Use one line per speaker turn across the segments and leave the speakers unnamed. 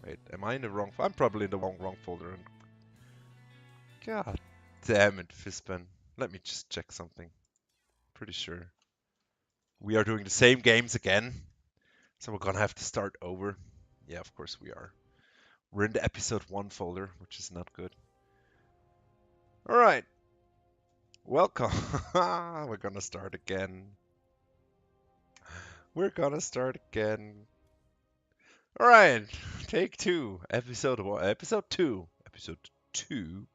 Wait, am I in the wrong? I'm probably in the wrong folder. And God damn it, Fispen. Let me just check something. Pretty sure we are doing the same games again, so we're gonna have to start over. Yeah, of course we are. We're in the episode 1 folder, which is not good. All right, welcome. We're gonna start again. We're gonna start again. All right, take 2, episode 1, episode 2, episode 2,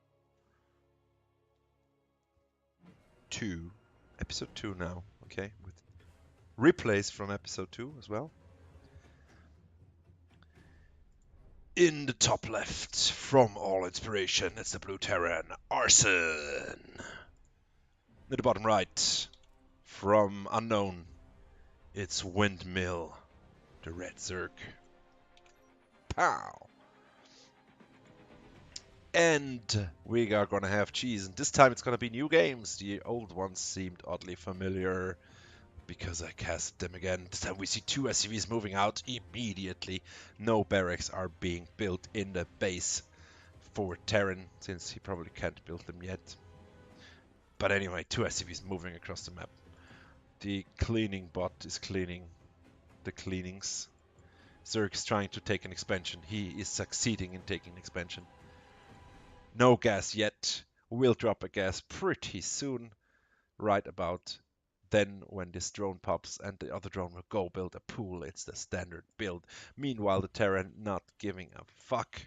2, episode 2 now. Okay, with replays from episode 2 as well. In the top left, from all inspiration, it's the blue Terran, Arson. In the bottom right, from unknown, it's Windmill, the red Zerg. Pow! And we are gonna have cheese, and this time it's gonna be new games. The old ones seemed oddly familiar because I cast them again. This time we see 2 SCVs moving out immediately. No barracks are being built in the base for Terran, since he probably can't build them yet. But anyway, 2 SCVs moving across the map. The cleaning bot is cleaning the cleanings. Zerg is trying to take an expansion. He is succeeding in taking expansion. No gas yet. We'll drop a gas pretty soon. Right about then when this drone pops and the other drone will go build a pool. It's the standard build. Meanwhile, the Terran not giving a fuck.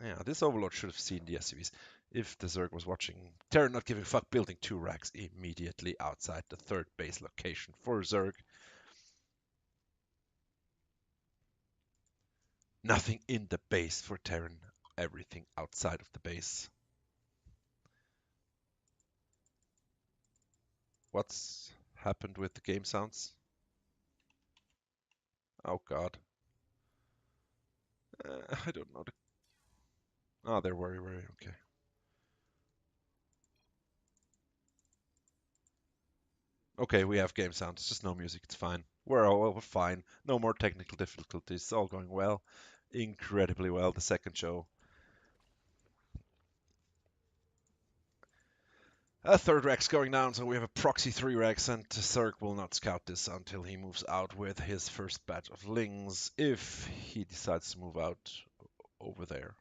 Yeah, this Overlord should have seen the SCVs if the Zerg was watching. Terran not giving a fuck, building 2 racks immediately outside the 3rd base location for Zerg. Nothing in the base for Terran, everything outside of the base. What's happened with the game sounds? Oh god. I don't know. Oh, they're very, okay. Okay, we have game sounds, just no music, it's fine. We're fine. No more technical difficulties, it's all going well. Incredibly well, the second show. A 3rd Rex going down, so we have a proxy 3 Rex, and Zerg will not scout this until he moves out with his first batch of Lings, if he decides to move out over there.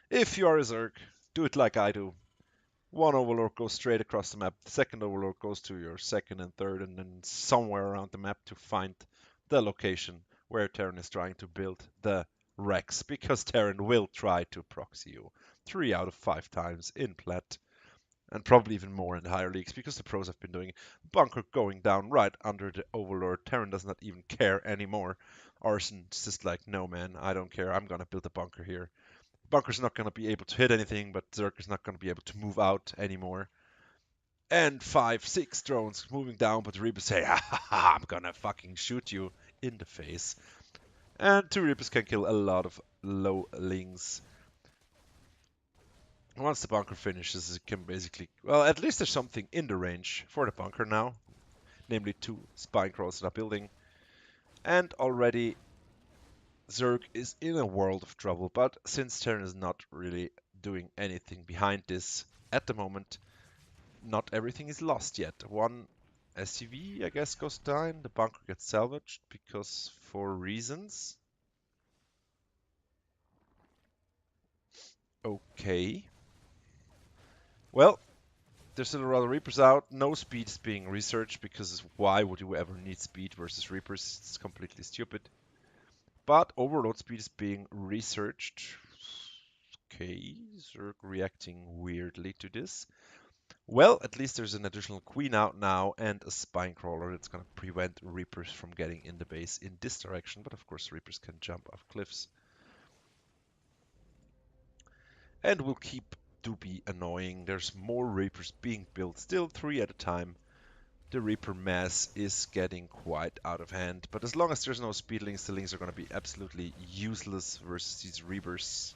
If you are a Zerg, do it like I do. 1 Overlord goes straight across the map, the 2nd Overlord goes to your 2nd and 3rd, and then somewhere around the map to find the location where Terran is trying to build the Rex, because Terran will try to proxy you 3 out of 5 times in Plat. And probably even more in the higher leagues, because the pros have been doing it. Bunker going down right under the Overlord. Terran does not even care anymore. Arson's just like, no man, I don't care. I'm gonna build a bunker here. Bunker's not gonna be able to hit anything, but Zerg is not gonna be able to move out anymore. And 5, 6 drones moving down, but the Reapers say, ha ha ha, I'm gonna fucking shoot you in the face. And 2 Reapers can kill a lot of low lings. Once the bunker finishes, it can basically... Well, at least there's something in the range for the bunker now. Namely 2 spine crawls that are building. And already Zerg is in a world of trouble. But since Terran is not really doing anything behind this at the moment, not everything is lost yet. 1 SCV, I guess, goes down. The bunker gets salvaged because for reasons. Okay. Well, there's still a lot of Reapers out. No speed is being researched because why would you ever need speed versus Reapers? It's completely stupid. But Overload speed is being researched. Okay, Zerg reacting weirdly to this. Well, at least there's an additional Queen out now and a Spine Crawler that's going to prevent Reapers from getting in the base in this direction. But of course, Reapers can jump off cliffs. And will keep to be annoying. There's more Reapers being built, still 3 at a time. The Reaper mass is getting quite out of hand, but as long as there's no speedlings, the lings are going to be absolutely useless versus these Reapers.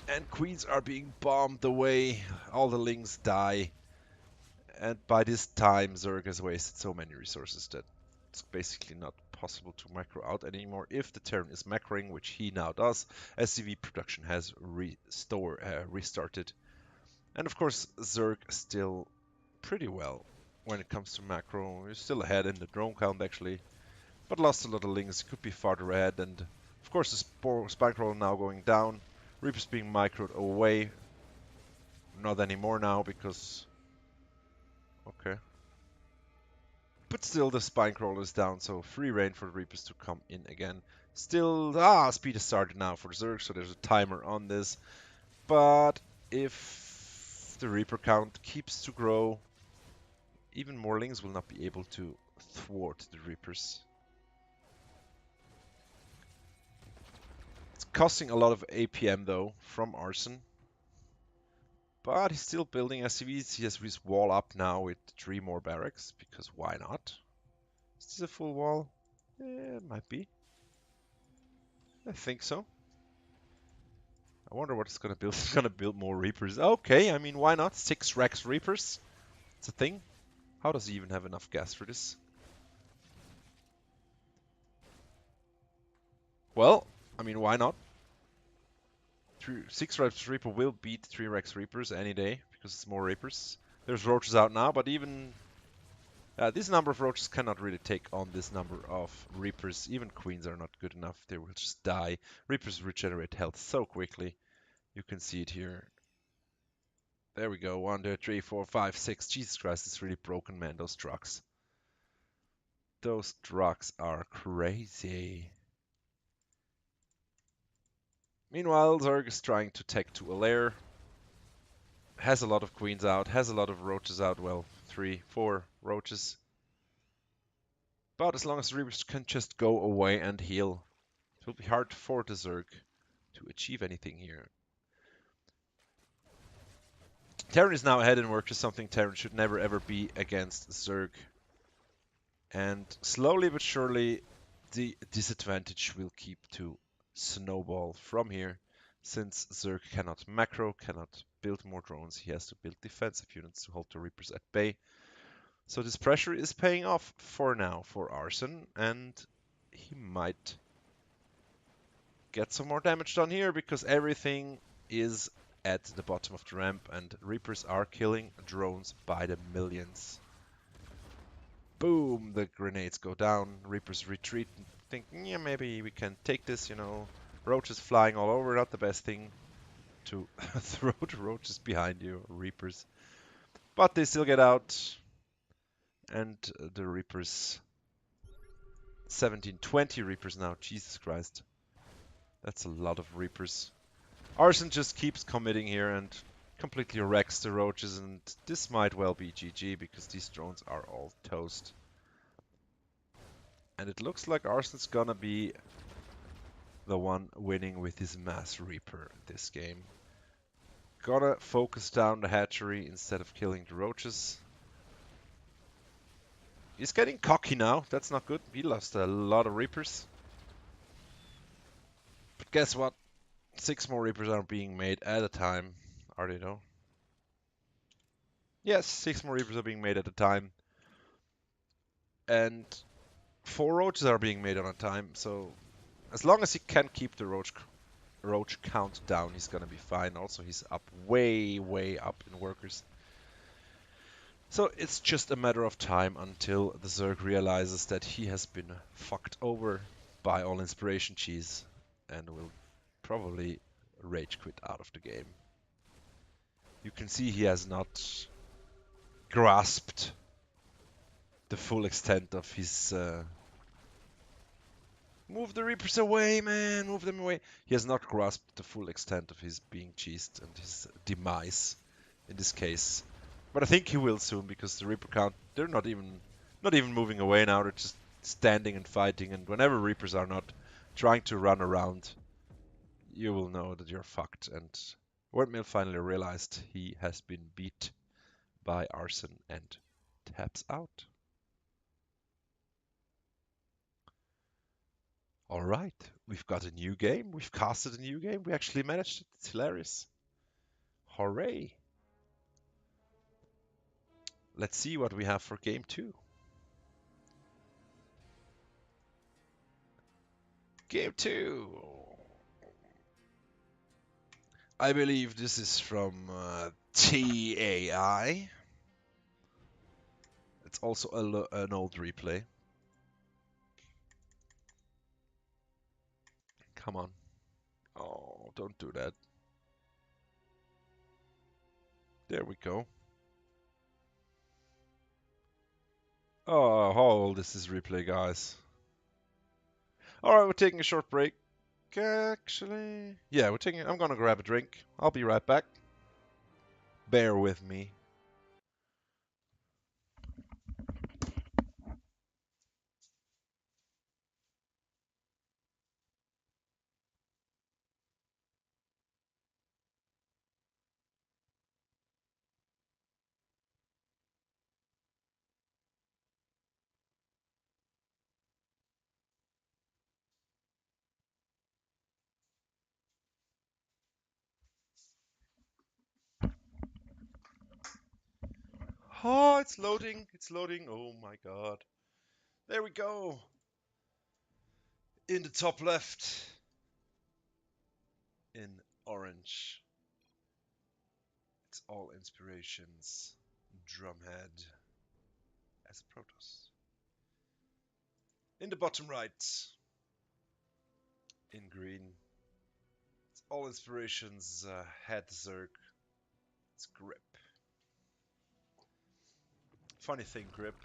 And Queens are being bombed away, all the lings die. And by this time, Zerg has wasted so many resources that it's basically not possible to macro out anymore if the Terran is macroing, which he now does. SCV production has restarted. And of course, Zerg still pretty well when it comes to macro. He's still ahead in the drone count actually, but lost a lot of lings. Could be farther ahead, and of course the spike roll now going down. Reapers being microed away. Not anymore now because okay. But still the spine crawler is down, so free reign for the Reapers to come in again. Still, speed has started now for Zerg, so there's a timer on this. But if the Reaper count keeps to grow, even more lings will not be able to thwart the Reapers. It's costing a lot of APM though from Arson. But he's still building SCVs. He has his wall up now with 3 more barracks, because why not? Is this a full wall? Yeah, it might be. I think so. I wonder what it's gonna build. It's gonna build more Reapers. Okay, I mean, why not? 6 Rex Reapers. It's a thing. How does he even have enough gas for this? Well, I mean, why not? 6 Rex Reaper will beat 3 Rex Reapers any day, because it's more Reapers. There's roaches out now, but even this number of roaches cannot really take on this number of Reapers. Even Queens are not good enough. They will just die. Reapers regenerate health so quickly. You can see it here. There we go. 1, 2, 3, 4, 5, 6. Jesus Christ, it's really broken, man. Those trucks. Those trucks are crazy. Meanwhile, Zerg is trying to take to a lair. Has a lot of queens out. Has a lot of roaches out. Well, 3, 4 roaches. But as long as the Reapers can just go away and heal, it will be hard for the Zerg to achieve anything here. Terran is now ahead in work, just something Terran should never ever be against Zerg. And slowly but surely, the disadvantage will keep to snowball from here. Since Zerg cannot macro, cannot build more drones, he has to build defensive units to hold the Reapers at bay. So this pressure is paying off for now for Arson, and he might get some more damage done here because everything is at the bottom of the ramp and Reapers are killing drones by the millions. Boom, the grenades go down, Reapers retreat and think, yeah, maybe we can take this, you know. Roaches flying all over, not the best thing to throw the roaches behind you, Reapers. But they still get out, and the Reapers, 17, 20 Reapers now, Jesus Christ. That's a lot of Reapers. Arson just keeps committing here and completely wrecks the roaches, and this might well be GG because these drones are all toast. And it looks like Arson's gonna be the one winning with his Mass Reaper this game. Gotta focus down the hatchery instead of killing the roaches. He's getting cocky now, that's not good. He lost a lot of Reapers. But guess what? 6 more Reapers are being made at a time. Are they though? Yes, 6 more Reapers are being made at a time. And 4 roaches are being made on a time, so as long as he can keep the roach count down, he's gonna be fine. Also, he's up way up in workers. So it's just a matter of time until the Zerg realizes that he has been fucked over by all inspiration cheese and will probably rage quit out of the game. You can see he has not grasped the full extent of his move the Reapers away, man! Move them away! He has not grasped the full extent of his being cheesed and his demise in this case. But I think he will soon because the Reaper count, they're not even moving away now, they're just standing and fighting, and whenever Reapers are not trying to run around, you will know that you're fucked. And Wordmill finally realized he has been beat by Arson and taps out. Alright, we've got a new game. We've casted a new game. We actually managed it. It's hilarious. Hooray! Let's see what we have for game 2. Game 2. I believe this is from TAI. It's also an old replay. Come on. Oh, don't do that. There we go. Oh, how old is this replay, guys? Alright, we're taking a short break. Actually, yeah, I'm gonna grab a drink. I'll be right back. Bear with me. Oh, it's loading. It's loading. Oh my god. There we go. In the top left. In orange. It's all inspirations. Drumhead as a Protoss. In the bottom right. In green. It's all inspirations. Head Zerg. It's grip. Funny thing, grip.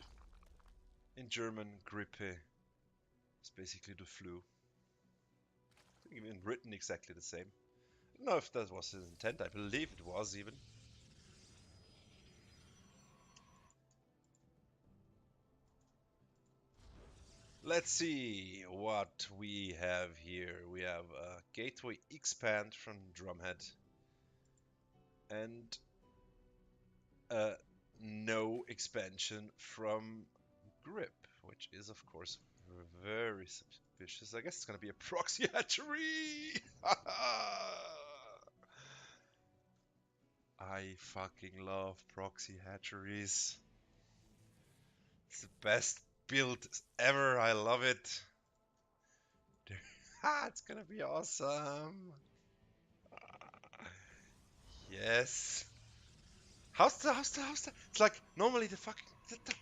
In German, grippe is basically the flu. Even written exactly the same. I don't know if that was his intent. I believe it was even. Let's see what we have here. We have a Gateway Expand from Drumhead and no expansion from Grip, which is of course very suspicious. I guess it's gonna be a proxy hatchery. I fucking love proxy hatcheries. It's the best build ever. I love it. It's gonna be awesome. Yes. How's the? It's like normally the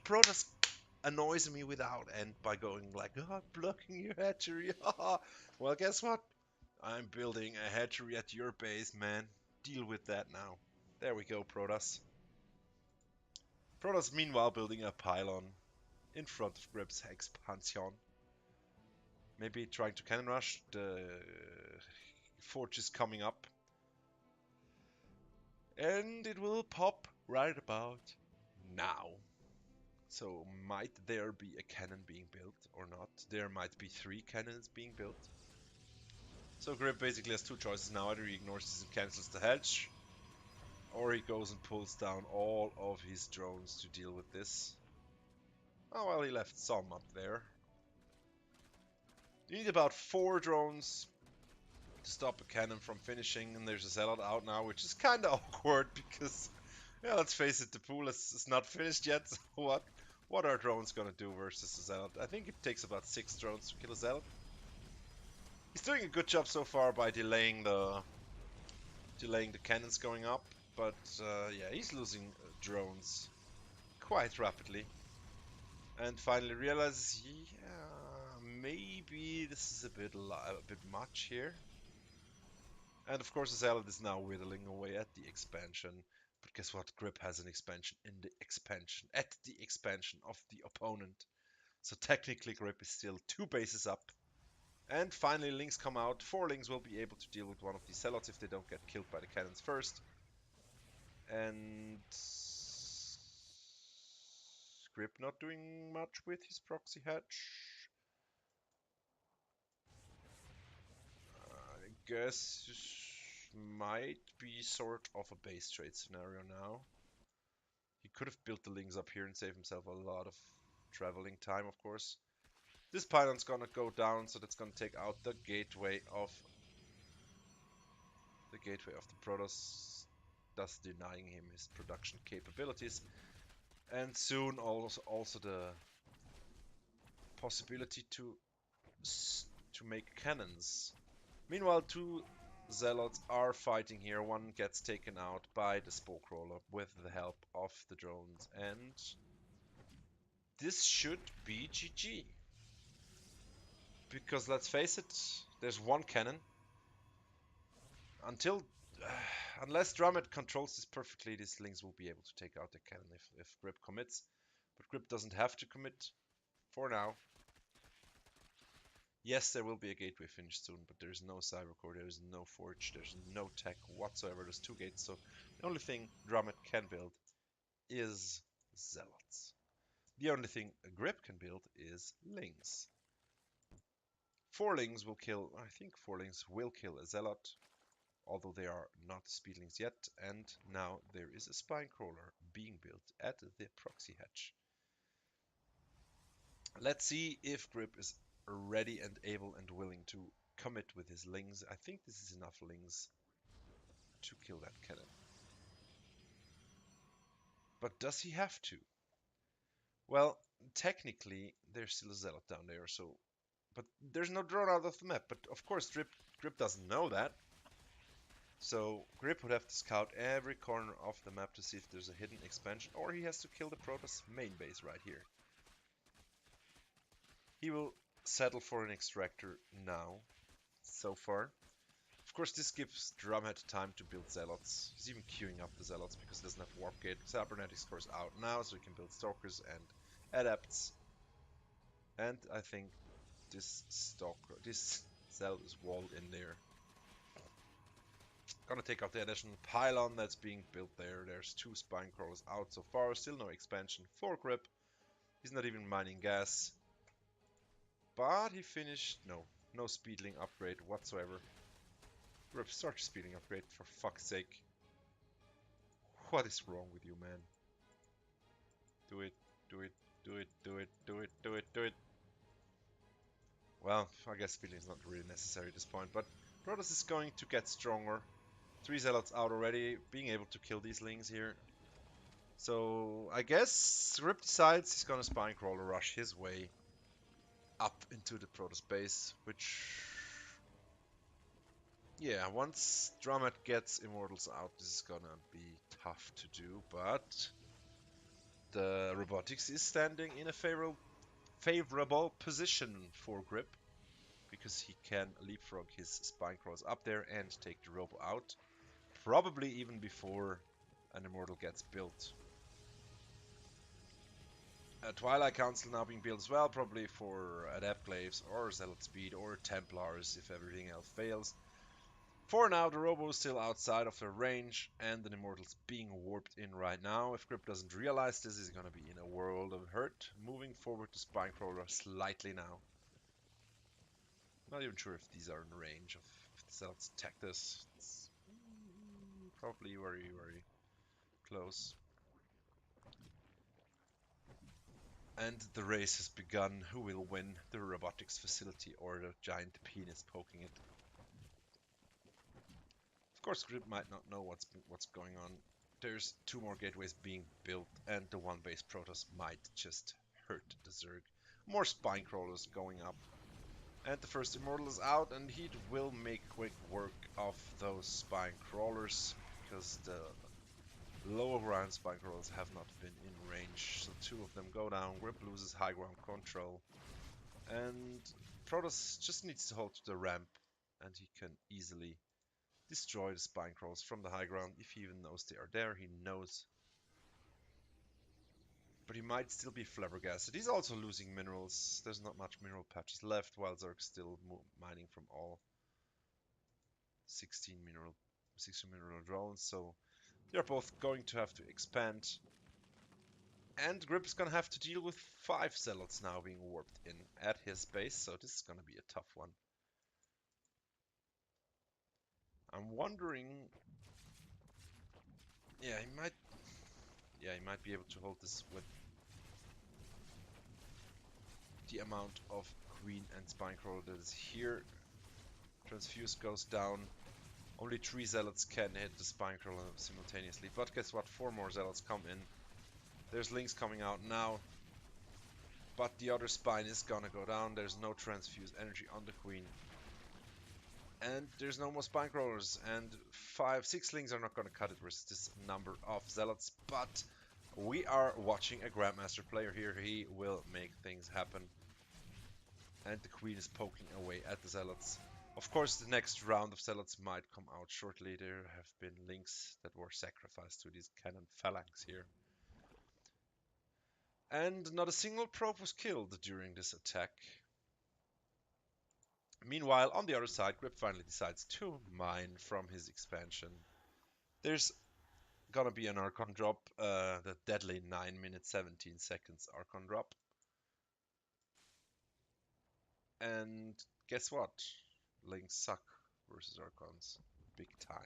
Protoss annoys me without end by going like, oh, blocking your hatchery. Well, guess what? I'm building a hatchery at your base, man. Deal with that now. There we go, Protoss. Protoss meanwhile building a pylon in front of Grip's expansion. Maybe trying to cannon rush. The forge is coming up. And it will pop right about now. So might there be a cannon being built or not? There might be 3 cannons being built. So Grip basically has 2 choices now. Either he ignores this and cancels the hedge, or he goes and pulls down all of his drones to deal with this. Oh well, he left some up there. You need about 4 drones to stop a cannon from finishing, and there's a Zealot out now, which is kinda awkward because, yeah, let's face it, the pool is not finished yet, so what are drones gonna do versus a Zealot? I think it takes about 6 drones to kill a Zealot. He's doing a good job so far by delaying the cannons going up, but yeah, he's losing drones quite rapidly. And finally realizes, yeah, maybe this is a bit much here. And of course, the Zealot is now whittling away at the expansion. But guess what? Grip has an expansion in the expansion, at the expansion of the opponent. So technically, Grip is still 2 bases up. And finally, Lings come out. 4 Lings will be able to deal with one of these Zealots if they don't get killed by the cannons first. And Grip not doing much with his proxy hatch. I guess might be sort of a base trade scenario now. He could have built the Lings up here and saved himself a lot of traveling time, of course. This pylon's gonna go down, so that's gonna take out the gateway of the Protoss, thus denying him his production capabilities. And soon also the possibility to to make cannons. Meanwhile, two zealots are fighting here. One gets taken out by the spore crawler with the help of the drones, and this should be GG. Because let's face it, there's one cannon. Unless Drummond controls this perfectly, these Lings will be able to take out the cannon if Grip commits. But Grip doesn't have to commit for now. Yes, there will be a gateway finish soon, but there's no cybercore, there's no forge, there's no tech whatsoever. There's 2 gates, so the only thing Drummond can build is zealots. The only thing a Grip can build is Lings. 4 Lings will kill, I think 4 Lings will kill a zealot, although they are not speedlings yet, and now there is a spine crawler being built at the proxy hatch. Let's see if Grip is ready and able and willing to commit with his Lings. I think this is enough Lings to kill that cannon. But does he have to? Well, technically, there's still a zealot down there, so... But there's no drone out of the map. But of course, Grip doesn't know that. So Grip would have to scout every corner of the map to see if there's a hidden expansion, or he has to kill the Protoss main base right here. He will settle for an extractor now, so far. Of course, this gives Drumhead time to build zealots. He's even queuing up the zealots because he doesn't have warp gate. Cybernetics course out now, so he can build stalkers and adepts. And I think this zealot is walled in there. Gonna take out the additional pylon that's being built there. There's 2 spine crawlers out so far. Still no expansion for Grip. He's not even mining gas. But he finished... No speedling upgrade whatsoever. Grip, start speeding upgrade for fuck's sake. What is wrong with you, man? Do it, do it, do it, do it, do it, do it, do it. Well, I guess speedling is not really necessary at this point, but Protoss is going to get stronger. 3 zealots out already, being able to kill these Lings here. So I guess Grip decides he's gonna spine crawler rush his way up into the Protoss base, which, yeah, once Drumhead gets Immortals out, this is gonna be tough to do, but the robotics is standing in a favorable position for Grip, because he can leapfrog his spine crawlers up there and take the robo out, probably even before an Immortal gets built. A Twilight Council now being built as well, probably for Adept Glaives or Zealot Speed or Templars if everything else fails. For now, the Robo is still outside of their range, and the Immortal's being warped in right now. If Grip doesn't realize this, he's gonna be in a world of hurt. Moving forward to Spinecrawler slightly now. Not even sure if these are in range of the Zealots attack this. It's probably very, very close. And the race has begun. Who will win, the robotics facility or the giant penis poking it? Of course, Grip might not know what's going on. There's 2 more gateways being built, and the 1 base Protoss might just hurt the Zerg. More spine crawlers going up. And the first Immortal is out, and he will make quick work of those spine crawlers, because the lower ground spine crawlers have not been in range. So 2 of them go down. Grip loses high ground control, and Protoss just needs to hold to the ramp, and he can easily destroy the spine crawlers from the high ground. If he even knows they are there, he knows. But he might still be flabbergasted. He's also losing minerals. There's not much mineral patches left, while Zerg's still mining from all 16 mineral drones. So they're both going to have to expand. And Grip is going to have to deal with 5 zealots now being warped in at his base. So this is going to be a tough one. I'm wondering... Yeah, he might be able to hold this with the amount of Queen and Spinecrawler that is here. Transfuse goes down. Only 3 zealots can hit the Spinecrawler simultaneously. But guess what? 4 more zealots come in. There's Lings coming out now. But the other spine is gonna go down. There's no transfused energy on the queen. And there's no more spine crawlers. And 6 slings are not gonna cut it versus this number of zealots. But we are watching a Grandmaster player here. He will make things happen. And the queen is poking away at the zealots. Of course, the next round of zealots might come out shortly. There have been links that were sacrificed to these cannon phalanx here. And not a single probe was killed during this attack. Meanwhile, on the other side, Grip finally decides to mine from his expansion. There's gonna be an Archon drop, the deadly 9 minutes 17 seconds Archon drop. And guess what? Links suck versus Archons. Big time.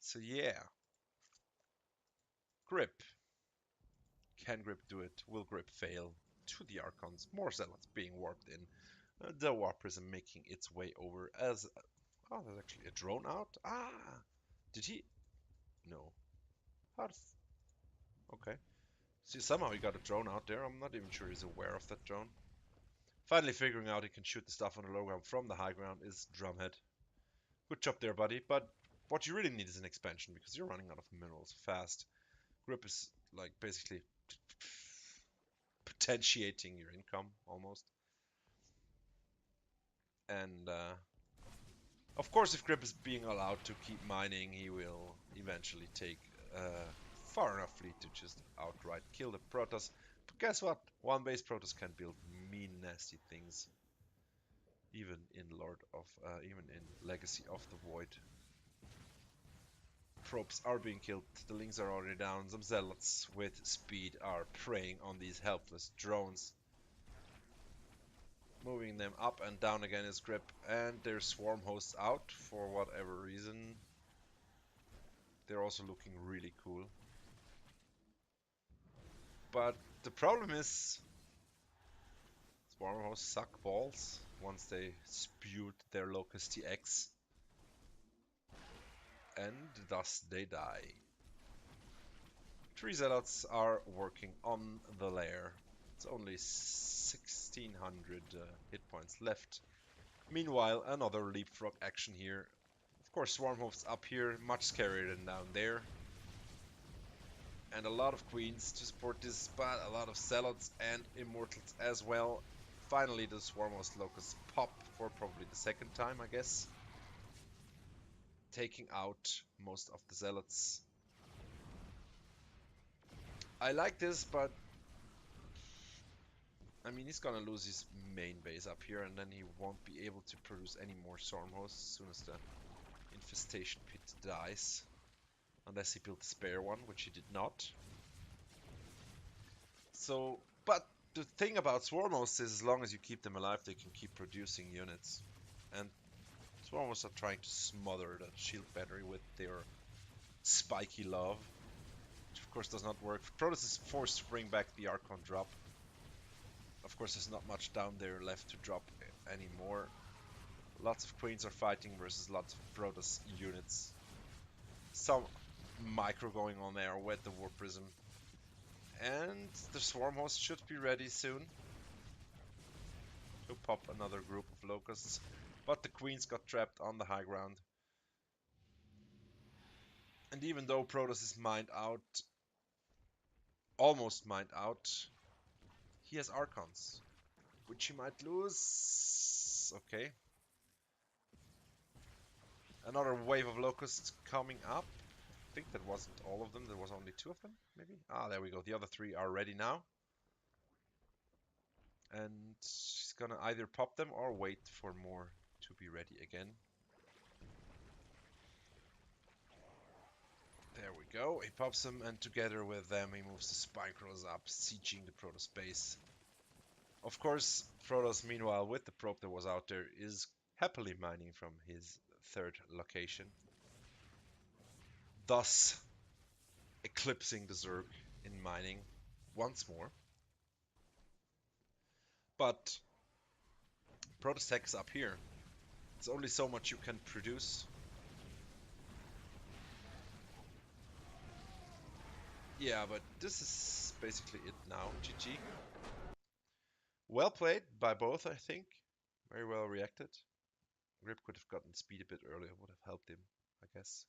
So yeah. Grip. Can Grip do it? Will Grip fail? To the Archons. More zealots being warped in. The Warp Prism making its way over as... Oh, there's actually a drone out? Ah! Did he? No. How does... Okay. See, somehow he got a drone out there. I'm not even sure he's aware of that drone. Finally figuring out he can shoot the stuff on the low ground from the high ground is Drumhead. Good job there, buddy. But what you really need is an expansion because you're running out of minerals fast. Grip is like basically potentiating your income almost. And of course, if Grip is being allowed to keep mining, he will eventually take far enough fleet to just outright kill the Protoss. But guess what? One base Protoss can build mean, nasty things. Even in even in Legacy of the Void. Probes are being killed, the Lings are already down, some Zealots with speed are preying on these helpless drones. Moving them up and down again is Grip, and their Swarm Hosts out for whatever reason. They're also looking really cool. But the problem is, Swarm Hosts suck balls once they spewed their Locust TX. And thus they die. 3 Zealots are working on the lair. It's only 1600 hit points left. Meanwhile, another leapfrog action here. Of course, Swarm Hosts up here, much scarier than down there. And a lot of queens to support this, but a lot of Zealots and Immortals as well. Finally, the Swarm Host Locusts pop for probably the second time, I guess. Taking out most of the Zealots. I like this, but I mean, he's gonna lose his main base up here, and then he won't be able to produce any more Storm Hosts as soon as the Infestation Pit dies. Unless he built a spare one, which he did not. So, but the thing about Swarm Hosts is as long as you keep them alive, they can keep producing units. And Swarm Hosts are trying to smother that shield battery with their spiky love. Which of course does not work. Protoss is forced to bring back the Archon drop. Of course, there's not much down there left to drop anymore. Lots of Queens are fighting versus lots of Protoss units. Some micro going on there with the Warp Prism. And the Swarm Host should be ready soon to pop another group of Locusts. But the Queens got trapped on the high ground. And even though Protoss is mined out, almost mined out, he has Archons, which he might lose. Okay. Another wave of Locusts coming up. I think that wasn't all of them, there was only 2 of them, maybe? Ah, there we go. The other 3 are ready now. And she's gonna either pop them or wait for more to be ready again. There we go. He pops them, and together with them he moves the Spine Crawlers up, sieging the Protoss base. Of course, Protoss, meanwhile, with the probe that was out there, is happily mining from his 3rd location. Thus, eclipsing the Zerg in mining once more. But Protoss tech is up here. There's only so much you can produce. Yeah, but this is basically it now. GG. Well played by both, I think. Very well reacted. Grip could have gotten speed a bit earlier, would have helped him, I guess.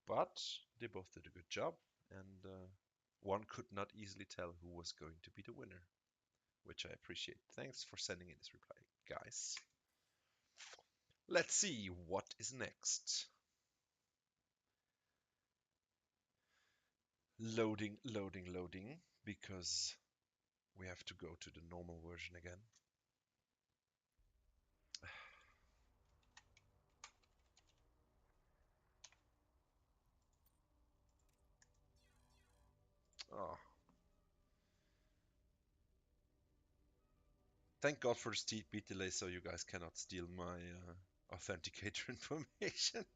But they both did a good job, and one could not easily tell who was going to be the winner, which I appreciate. Thanks for sending in this reply, guys. Let's see what is next. Loading, loading, loading, because we have to go to the normal version again. Oh, thank God for the steep beat delay, so you guys cannot steal my authenticator information.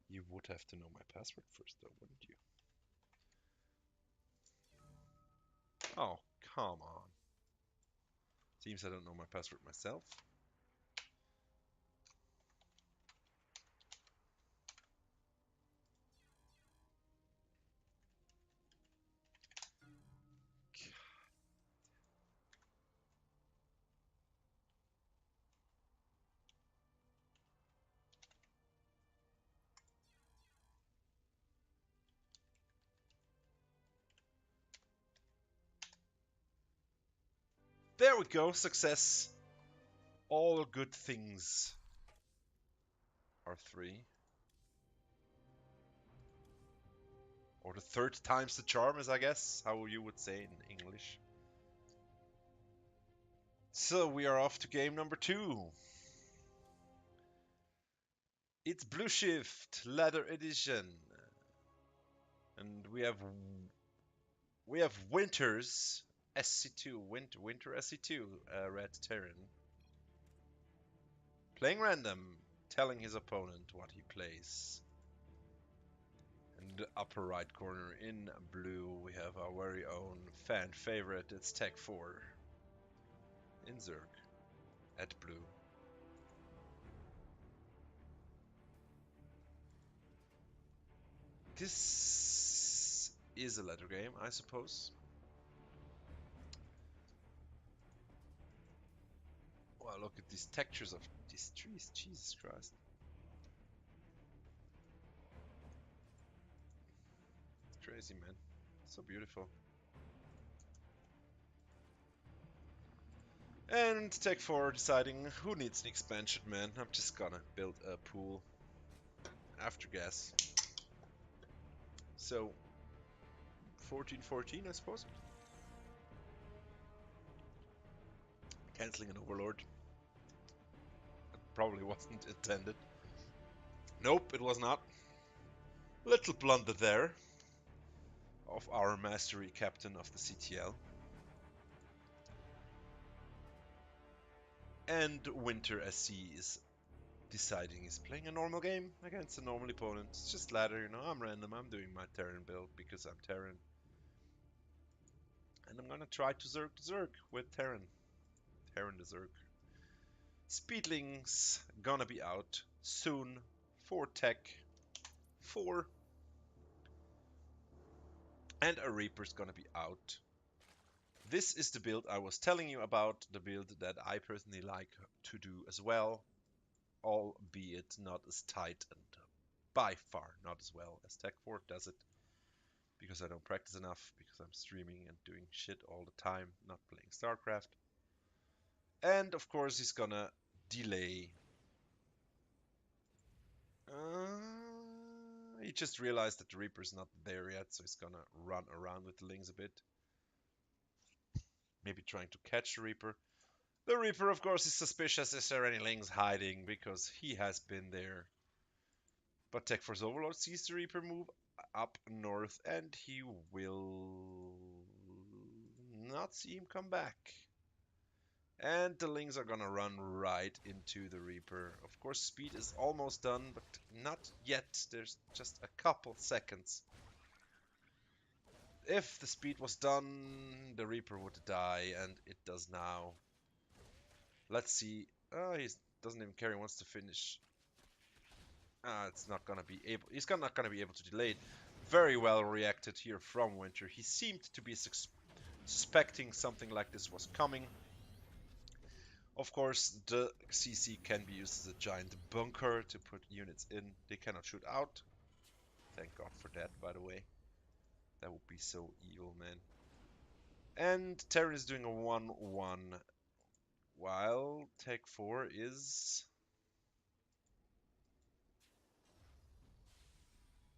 You would have to know my password first, though, wouldn't you? Oh, come on. Seems I don't know my password myself. There we go, success. All good things are three. Or the third time's the charm, as I guess how you would say in English. So we are off to game number 2. It's Blue Shift Leather Edition, and we have Winter's SC2, Winter SC2, Red Terran, playing random, telling his opponent what he plays. In the upper right corner in blue, we have our very own fan favorite. It's Tech 4 in Zerg at blue. This is a letter game, I suppose. Wow, look at these textures of these trees. Jesus Christ. It's crazy, man. So beautiful. And Tech 4 deciding who needs an expansion, man. I'm just gonna build a pool after gas. So, 14-14, I suppose. Canceling an Overlord. It probably wasn't intended. Nope, it was not. Little blunder there of our mastery captain of the CTL. And Winter SC is deciding he's playing a normal game against a normal opponent. It's just ladder, you know, I'm random, I'm doing my Terran build because I'm Terran. And I'm gonna try to Zerg with Terran. Terran the Zerg. Speedlings gonna be out soon for Tech 4. And a Reaper's gonna be out. This is the build I was telling you about, the build that I personally like to do as well, albeit not as tight and by far not as well as Tech 4 does it, because I don't practice enough, because I'm streaming and doing shit all the time, not playing StarCraft. And of course he's gonna delay. He just realized that the Reaper's not there yet, so he's gonna run around with the Lings a bit. Maybe trying to catch the Reaper. The Reaper, of course, is suspicious. Is there any Lings hiding? Because he has been there. But Tech Force Overlord sees the Reaper move up north, and he will not see him come back. And the Lings are gonna run right into the Reaper. Of course, speed is almost done, but not yet. There's just a couple seconds. If the speed was done, the Reaper would die, and it does now. Let's see. Oh, he doesn't even care. He wants to finish. It's not gonna be able. He's not gonna be able to delay it. Very well reacted here from Winter. He seemed to be suspecting something like this was coming. Of course, the CC can be used as a giant bunker to put units in. They cannot shoot out. Thank God for that, by the way. That would be so evil, man. And Terran is doing a 1-1, while Tech 4 is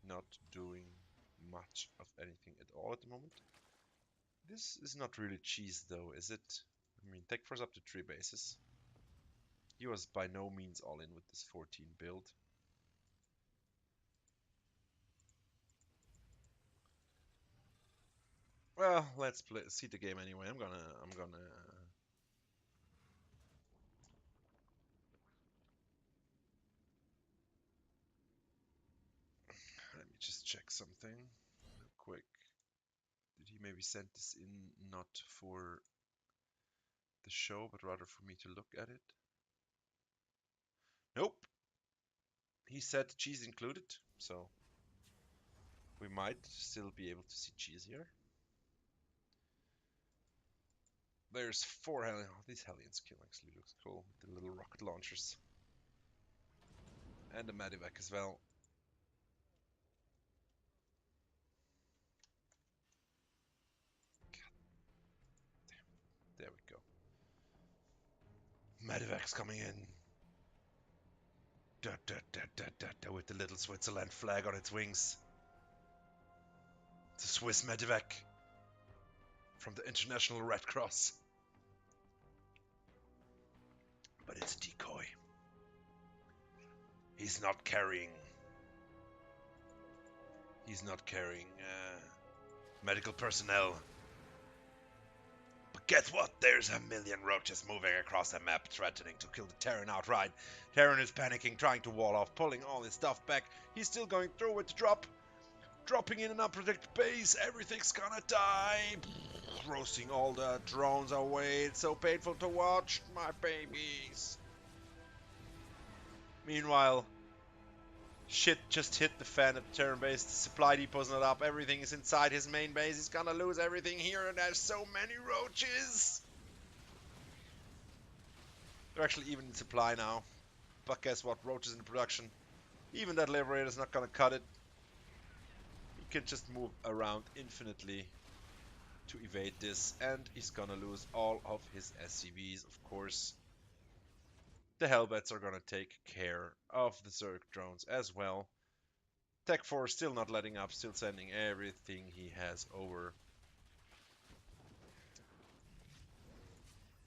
not doing much of anything at all at the moment. This is not really cheese, though, is it? I mean, Tech 4's up to 3 bases. He was by no means all in with this 14 build. Well, let's see the game anyway. I'm gonna let me just check something real quick. Did he maybe send this in not for the show, but rather for me to look at it? Nope. He said cheese included, so we might still be able to see cheese here. There's 4 Hellions. Oh, these Hellions kill actually looks cool. The little rocket launchers. And the Medivac as well. There we go. Medivac's coming in. Da, da, da, da, da, da, with the little Switzerland flag on its wings. It's a Swiss Medivac from the International Red Cross. But it's a decoy. He's not carrying medical personnel. But guess what? There's a million roaches moving across the map, threatening to kill the Terran outright. Terran is panicking, trying to wall off, pulling all his stuff back. He's still going through with the drop. Dropping in an unprotected base. Everything's gonna die. Roasting all the drones away. It's so painful to watch. My babies. Meanwhile, shit just hit the fan at the Terran base. The supply depot's not up. Everything is inside his main base. He's gonna lose everything here, and there's so many roaches. They're actually even in supply now. But guess what? Roaches in production. Even that Liberator's not gonna cut it. He can just move around infinitely to evade this, and he's gonna lose all of his SCVs, of course. The Hellbats are gonna take care of the Zerg drones as well. Tech 4 still not letting up, still sending everything he has over.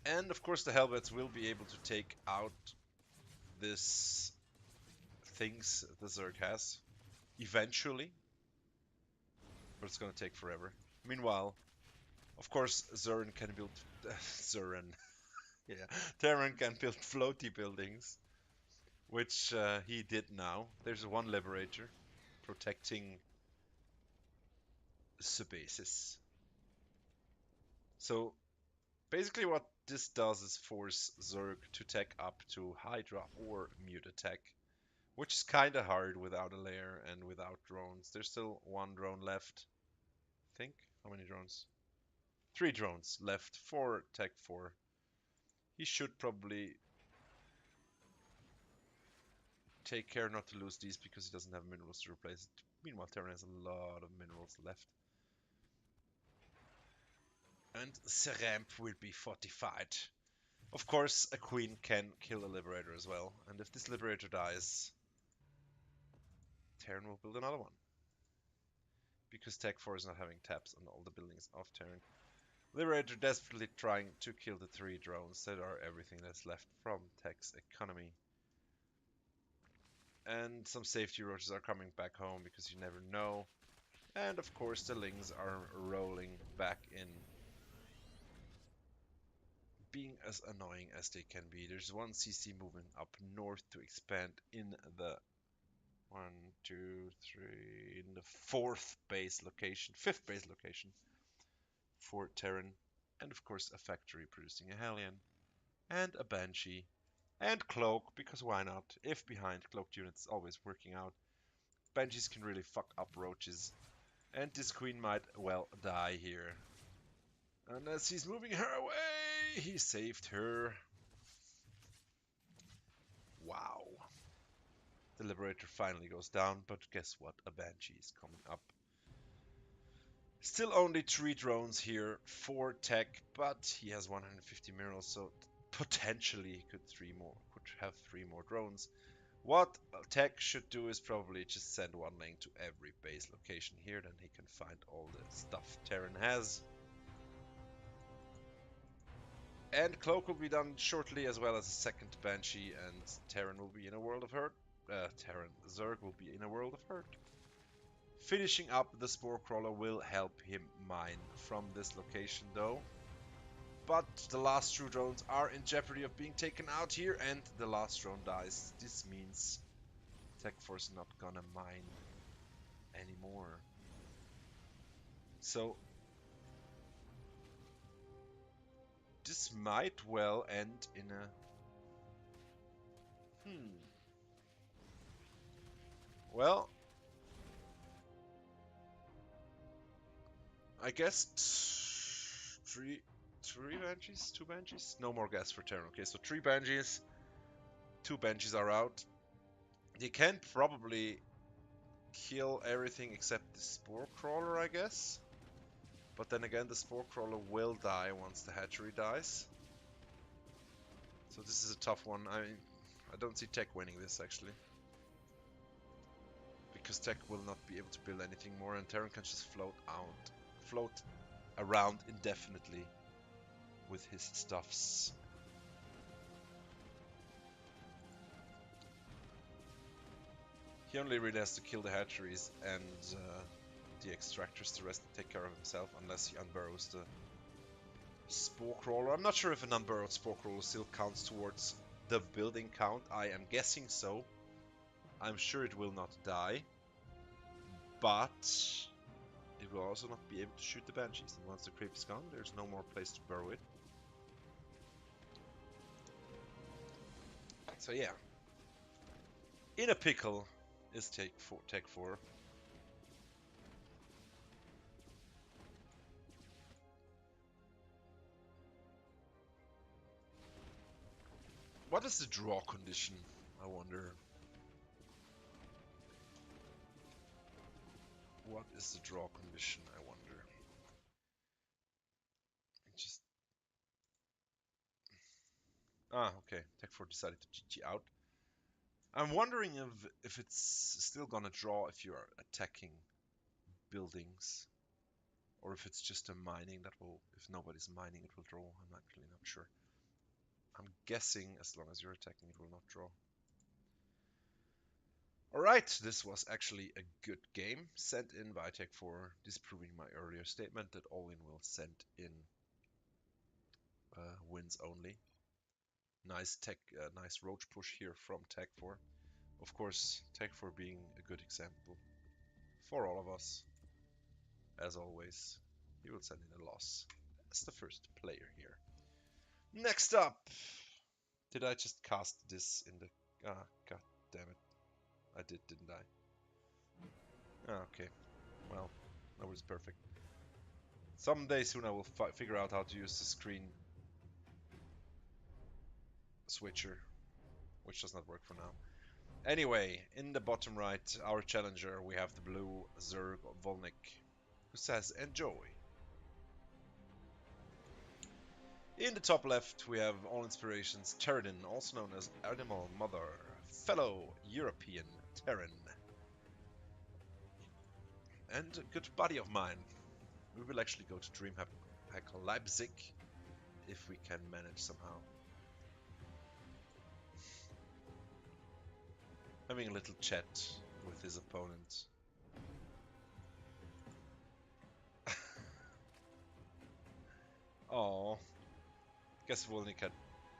And of course the Hellbats will be able to take out this things the Zerg has eventually, but it's gonna take forever. Meanwhile, of course, Zern can build Zern. Yeah, Terran can build floaty buildings, which he did now. There's one Liberator protecting Subasis. So basically what this does is force Zerg to tech up to Hydra or mute attack, which is kinda hard without a layer and without drones. There's still 1 drone left, I think. How many drones? 3 drones left for Tech 4. He should probably take care not to lose these because he doesn't have minerals to replace it. Meanwhile, Terran has a lot of minerals left. And Seremp will be fortified. Of course, a queen can kill a liberator as well. And if this liberator dies, Terran will build another one. Because Tech 4 is not having taps on all the buildings of Terran. Liberator desperately trying to kill the 3 drones that are everything that's left from Tech's economy. And some safety roaches are coming back home because you never know. And of course the Lings are rolling back in, being as annoying as they can be. There's 1 CC moving up north to expand in the 1, 2, 3, in the 4th base location, 5th base location for Terran. And of course a factory producing a Hellion and a Banshee And Cloak, because why not? If behind, Cloaked units always working out. Banshees can really fuck up Roaches. And this queen might well die here. Unless he's moving her away! He saved her. Wow. The Liberator finally goes down, but guess what? A Banshee is coming up. Still only 3 drones here, 4 tech, but he has 150 minerals, so potentially he could have 3 more drones. What tech should do is probably just send 1 lane to every base location here, then he can find all the stuff Terran has. And Cloak will be done shortly, as well as a second Banshee, and Terran will be in a world of hurt. Zerg will be in a world of hurt. Finishing up the Spore Crawler will help him mine from this location though. But the last 2 drones are in jeopardy of being taken out here, and the last drone dies. This means Tech Force not gonna mine anymore. So this might well end in a... Well, I guess three Banshees? 2 Banshees? No more gas for Terran. Okay, so 3 Banshees. 2 Banshees are out. They can probably kill everything except the Spore Crawler, I guess. But then again, the Spore Crawler will die once the hatchery dies. So this is a tough one. I don't see Tech winning this, actually. Because Tech will not be able to build anything more, and Terran can just float around indefinitely with his stuffs. He only really has to kill the hatcheries and the extractors. The rest take care of himself, unless he unburrows the Spore Crawler. I'm not sure if an unburrowed Spore Crawler still counts towards the building count. I am guessing so. I'm sure it will not die, but it will also not be able to shoot the Banshees. And once the creep is gone, there's no more place to burrow it. So yeah, in a pickle is Tech 4. What is the draw condition, I wonder? What is the draw condition, I wonder? Just... okay. Tech 4 decided to GG out. I'm wondering if it's still gonna draw if you are attacking buildings, or if it's just a mining that will, if nobody's mining, it will draw. I'm actually not sure. I'm guessing as long as you're attacking, it will not draw. Alright, this was actually a good game, sent in by Tech 4, disproving my earlier statement that all-in will send in wins only. Nice roach push here from Tech 4. Of course, Tech 4 being a good example for all of us. As always, he will send in a loss as the first player here. Next up! Did I just cast this in the... god damn it. I did, didn't I? Okay. Well, nobody's perfect. Someday soon I will figure out how to use the screen switcher, which does not work for now. Anyway, in the bottom right, our challenger, we have the blue Zerg Volnik, who says enjoy. In the top left, we have all inspirations Terran, also known as Animal Mother, fellow European Terran, and a good buddy of mine. We will actually go to DreamHack Leipzig if we can manage somehow. Having a little chat with his opponent. Oh, guess Volnik had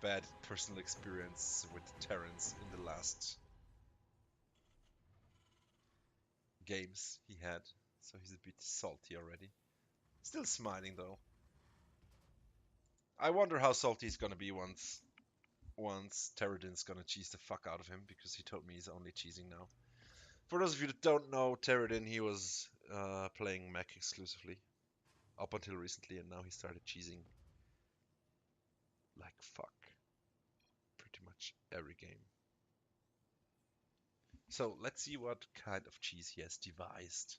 bad personal experience with Terrans in the last games he had, so he's a bit salty already. Still smiling though. I wonder how salty he's gonna be once once Terradin's gonna cheese the fuck out of him because he told me he's only cheesing now. For those of you that don't know, Terradin, he was playing mech exclusively up until recently, and now he started cheesing like fuck pretty much every game. So let's see what kind of cheese he has devised.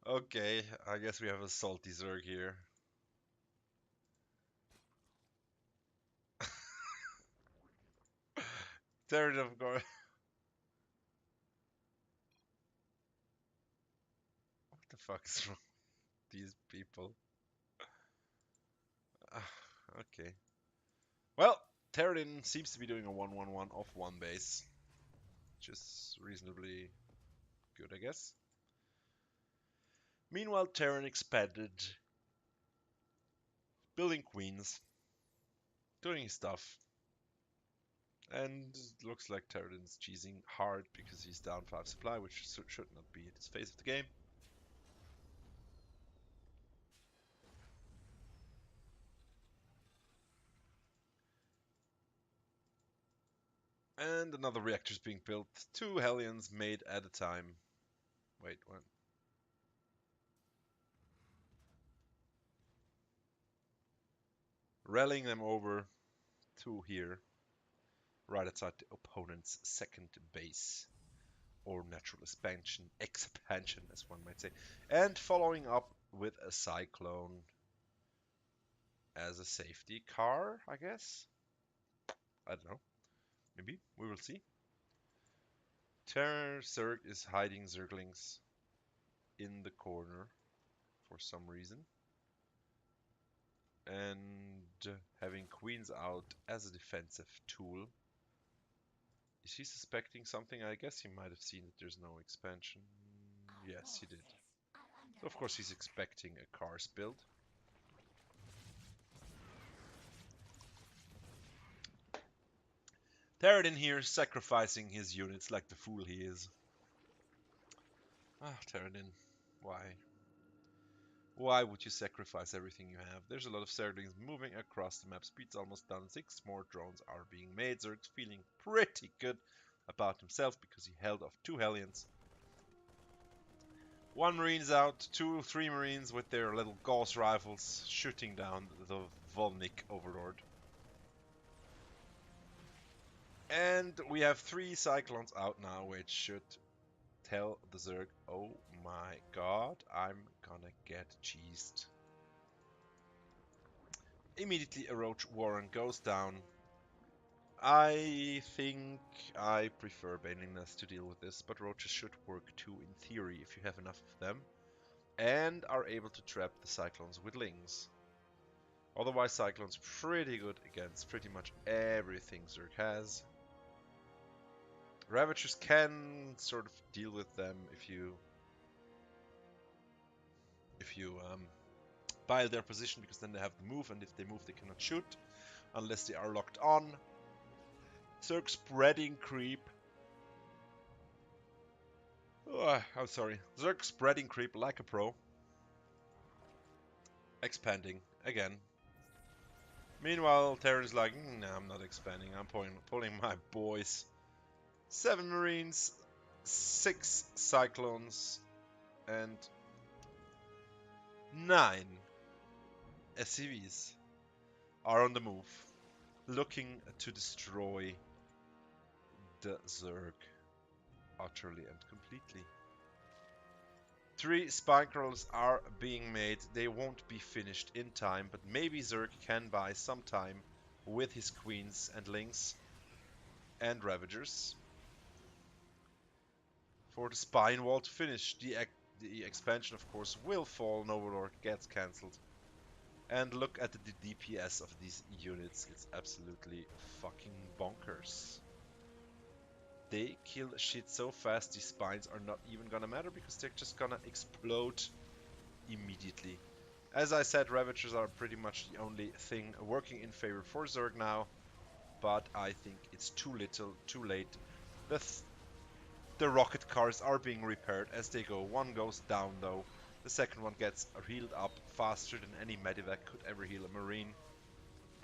Okay, I guess we have a salty Zerg here. Terradin, of course. What the fuck is wrong with these people? Okay. Well, Terradin seems to be doing a 1-1-1 off one base, which is reasonably good, I guess. Meanwhile, Terran expanded, building queens, doing his stuff, and it looks like Terradin's cheesing hard because he's down 5 supply, which should not be his phase of the game. And another reactor is being built. 2 Hellions made at a time. Wait, what? Rallying them over to here, right outside the opponent's second base, or natural expansion, as one might say. And following up with a Cyclone as a safety car, I guess? I don't know. Maybe. We will see. Terror Zerg is hiding Zerglings in the corner for some reason. And having queens out as a defensive tool. Is he suspecting something? I guess he might have seen that there's no expansion. Yes, he did. So of course he's expecting a cars build. Terradin here sacrificing his units like the fool he is. Ah, Terradin, why? Why would you sacrifice everything you have? There's a lot of Zerglings moving across the map. Speed's almost done. 6 more drones are being made. Zerg's feeling pretty good about himself because he held off 2 Hellions. 1 Marine's out, 3 Marines with their little Gauss rifles shooting down the Volnik Overlord. And we have 3 Cyclones out now, which should tell the Zerg, oh my god, I'm gonna get cheesed. Immediately a Roach Warren goes down. I think I prefer Baneliness to deal with this, but Roaches should work too in theory if you have enough of them, and are able to trap the Cyclones with Lings. Otherwise, Cyclone's pretty good against pretty much everything Zerg has. Ravagers can sort of deal with them if you buy their position, because then they have the move, and if they move they cannot shoot unless they are locked on. Zerg spreading creep. Oh, I'm sorry. Zerg spreading creep like a pro. Expanding again. Meanwhile, Terran's like, nah, I'm not expanding. I'm pulling my boys. 7 Marines, 6 Cyclones, and 9 SCVs are on the move, looking to destroy the Zerg utterly and completely. 3 spine crawlers are being made. They won't be finished in time, but maybe Zerg can buy some time with his queens and lings and ravagers for the spine wall to finish. The expansion, of course, will fall. Overlord gets cancelled. And look at the DPS of these units. It's absolutely fucking bonkers. They kill shit so fast, these spines are not even gonna matter because they're just gonna explode immediately. As I said, Ravagers are pretty much the only thing working in favor for Zerg now, but I think it's too little, too late. The rocket cars are being repaired as they go. 1 goes down though. The second one gets healed up faster than any medevac could ever heal a Marine.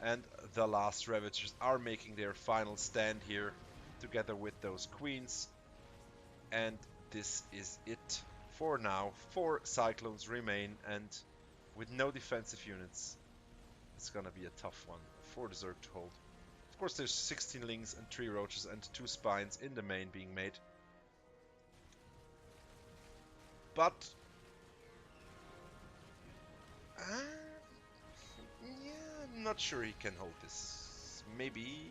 And the last Ravagers are making their final stand here, together with those Queens. And this is it for now. 4 Cyclones remain, and with no defensive units, it's gonna be a tough one for the Zerg to hold. Of course, there's 16 Lings and 3 Roaches and 2 Spines in the main being made. But yeah, I'm not sure he can hold this. Maybe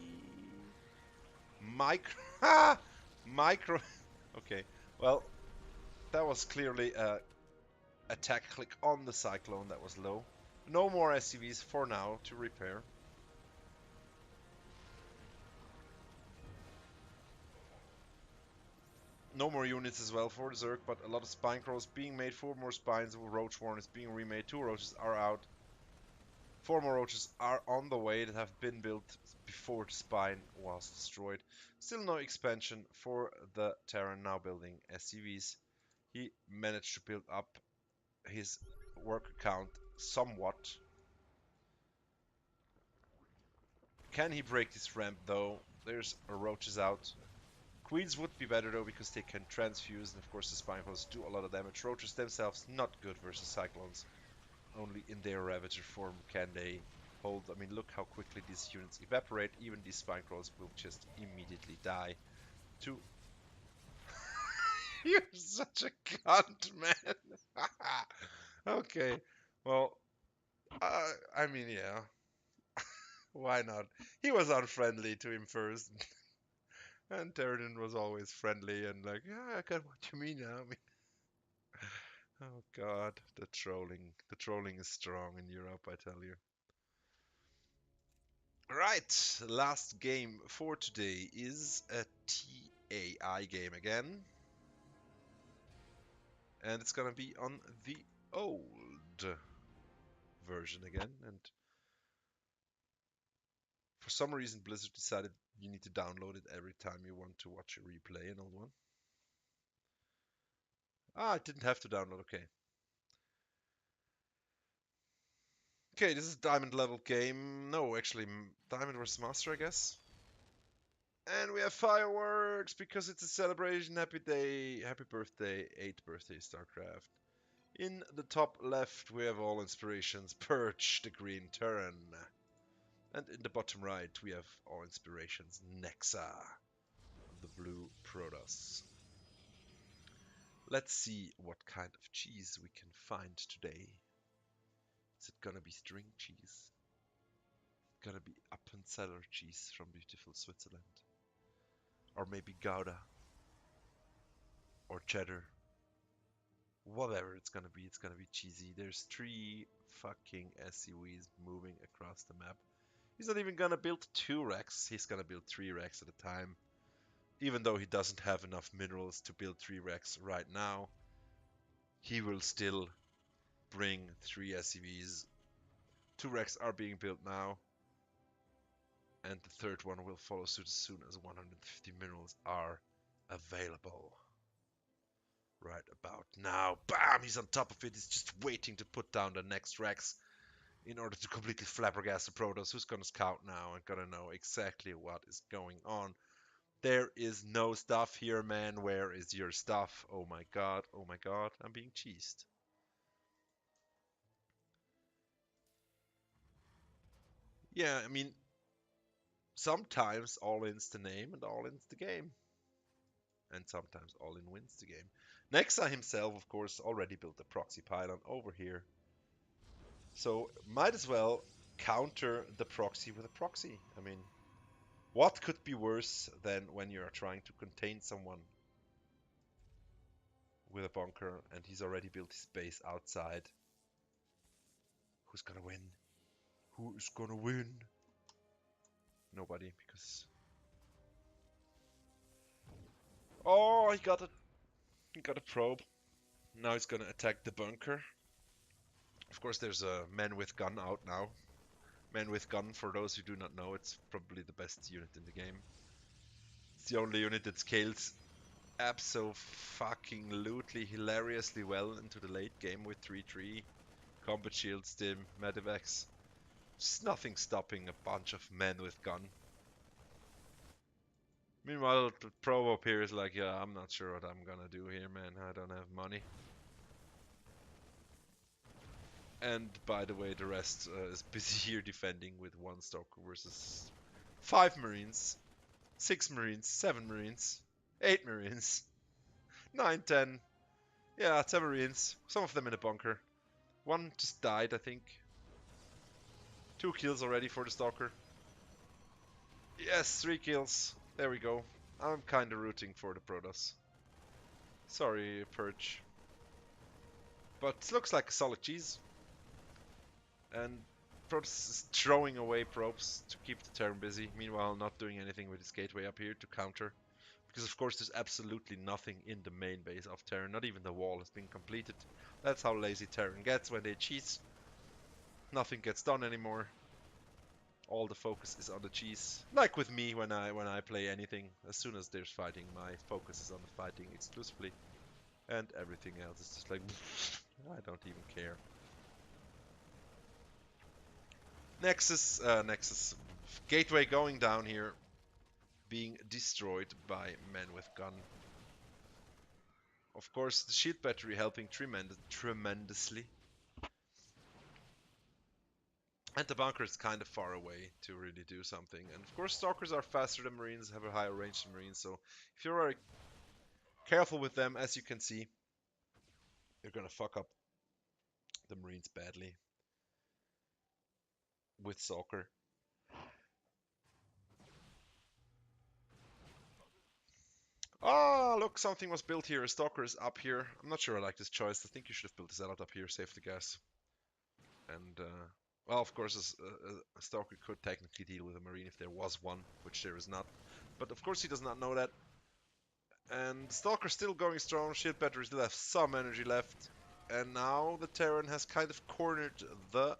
micro. Micro. Okay. Well, that was clearly a attack click on the Cyclone that was low. No more SCVs for now to repair. No more units as well for the Zerg, but a lot of Spine Crawls being made. 4 more Spines. Roach Warren is being remade. 2 Roaches are out. 4 more Roaches are on the way that have been built before the Spine was destroyed. Still no expansion for the Terran now building SCVs. He managed to build up his worker count somewhat. Can he break this ramp though? There's Roaches out. Queens would be better though because they can transfuse, and of course the Spine Crawls do a lot of damage. Roaches themselves not good versus Cyclones. Only in their Ravager form can they hold. I mean, look how quickly these units evaporate. Even these Spine Crawls will just immediately die. You're such a cunt, man. Okay, well, I mean, yeah. Why not? He was unfriendly to him first. And Terran was always friendly and like, yeah, I got what you mean now. I mean, oh god, the trolling. The trolling is strong in Europe, I tell you. Right, last game for today is a TAI game again. And it's gonna be on the old version again. And for some reason, Blizzard decided you need to download it every time you want to watch a replay, an old one. Ah, I didn't have to download, okay. Okay, this is Diamond level game. No, actually, Diamond vs Master, I guess. And we have fireworks because it's a celebration. Happy day, happy birthday, 8th birthday StarCraft. In the top left, we have all inspirations. Perch, the green Terran. And in the bottom right, we have all inspirations. Nexa, the blue Protoss. Let's see what kind of cheese we can find today. Is it gonna be string cheese? Gonna be Appenzeller cheese from beautiful Switzerland? Or maybe Gouda? Or cheddar? Whatever it's gonna be cheesy. There's 3 fucking SUVs moving across the map. He's not even gonna build 2 racks, he's gonna build 3 racks at a time. Even though he doesn't have enough minerals to build 3 racks right now, he will still bring 3 SCVs. 2 racks are being built now, and the third one will follow suit as soon as 150 minerals are available. Right about now. Bam! He's on top of it. He's just waiting to put down the next racks in order to completely flabbergast the Protoss. Who's gonna scout now and gonna know exactly what is going on? There is no stuff here, man. Where is your stuff? Oh my god, oh my god, I'm being cheesed. Yeah, I mean, sometimes all in's the name and all in's the game. And sometimes all in wins the game. Nexa himself, of course, already built a proxy pylon over here. So might as well counter the proxy with a proxy. I mean, what could be worse than when you're trying to contain someone with a bunker and he's already built his base outside? Who's gonna win? Who's gonna win? Nobody, because... Oh, he got a probe. Now he's gonna attack the bunker. Of course, there's a man with gun out now. Man with gun, for those who do not know, it's probably the best unit in the game. It's the only unit that scales abso-fucking-lutely hilariously well into the late game with 3-3. Combat shield, stim, medivacs. Just nothing stopping a bunch of men with gun. Meanwhile, the pro up here is like, yeah, I'm not sure what I'm gonna do here, man. I don't have money. And by the way, the rest is busy here defending with 1 Stalker versus 5 Marines, 6 Marines, 7 Marines, 8 Marines, 9, 10. Yeah, 10 Marines. Some of them in a bunker. 1 just died, I think. 2 kills already for the Stalker. Yes, 3 kills. There we go. I'm kinda rooting for the Protoss. Sorry, Perch. But looks like a solid cheese. And Protoss is throwing away probes to keep the Terran busy. Meanwhile, not doing anything with his gateway up here to counter. Because of course there's absolutely nothing in the main base of Terran. Not even the wall has been completed. That's how lazy Terran gets when they cheese. Nothing gets done anymore. All the focus is on the cheese. Like with me when I play anything. As soon as there's fighting, my focus is on the fighting exclusively. And everything else is just like, I don't even care. Nexus gateway going down here, being destroyed by men with gun. Of course, the shield battery helping tremendously. And the bunker is kind of far away to really do something. And of course, Stalkers are faster than Marines, have a higher range than Marines. So if you're very careful with them, as you can see, you're gonna fuck up the Marines badly with Stalker. Ah, look, something was built here. A Stalker is up here. I'm not sure I like this choice. I think you should have built a Zealot up here, save the gas. And, well, of course, a Stalker could technically deal with a Marine if there was one, which there is not. But of course he does not know that. And Stalker still going strong, shield battery still have some energy left. And now the Terran has kind of cornered the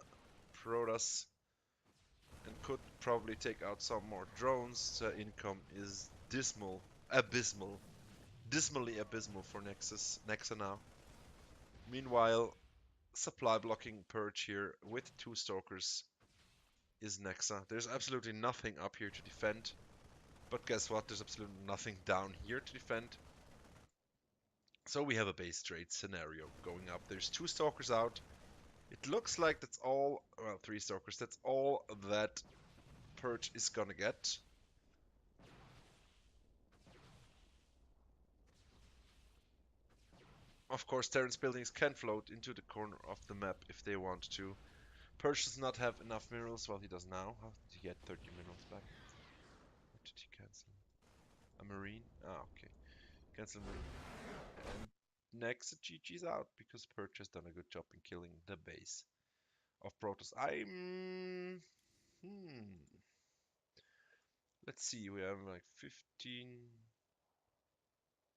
Protoss. And could probably take out some more drones. The income is dismal, abysmal. Dismally abysmal for Nexa now. Meanwhile, supply blocking Purge here with 2 Stalkers is Nexa. There's absolutely nothing up here to defend. But guess what? There's absolutely nothing down here to defend. So we have a base trade scenario going up. There's 2 Stalkers out. It looks like that's all, well, 3 Stalkers. That's all that Purge is gonna get. Of course, Terran's buildings can float into the corner of the map if they want to. Purge does not have enough minerals. Well, he does now. How did he get 30 minerals back? What did he cancel? A Marine? Ah, okay. Cancel Marine. And next, GG's out because Purge has done a good job in killing the base of Protoss. Let's see, we have like 15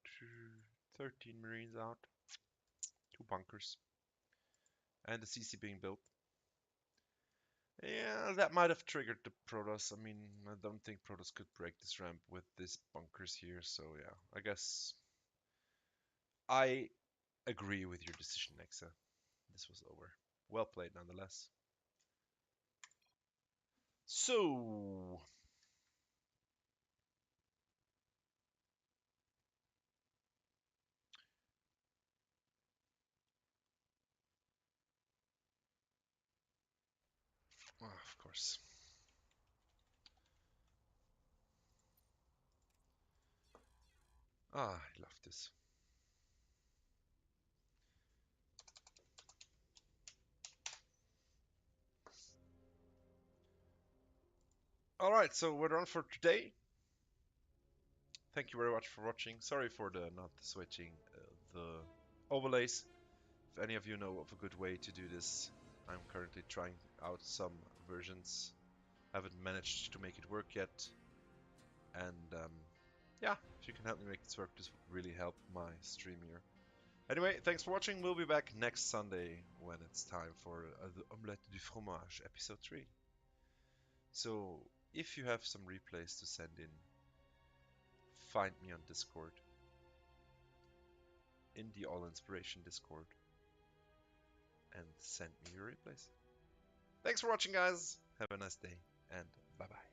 to 13 Marines out. 2 bunkers. And the CC being built. Yeah, that might have triggered the Protoss. I mean, I don't think Protoss could break this ramp with these bunkers here, so yeah, I guess I agree with your decision, Nexa. This was over. Well played nonetheless. So, of course. Ah, I love this. Alright, so we're done for today. Thank you very much for watching. Sorry for the not switching the overlays. If any of you know of a good way to do this, I'm currently trying out some versions. Haven't managed to make it work yet. And yeah, if you can help me make this work, this would really help my stream here. Anyway, thanks for watching. We'll be back next Sunday when it's time for the Omlette du Fromage episode 3. So, if you have some replays to send in, find me on Discord. in the All Inspiration Discord and send me your replays. Thanks for watching, guys. Have a nice day, and bye-bye.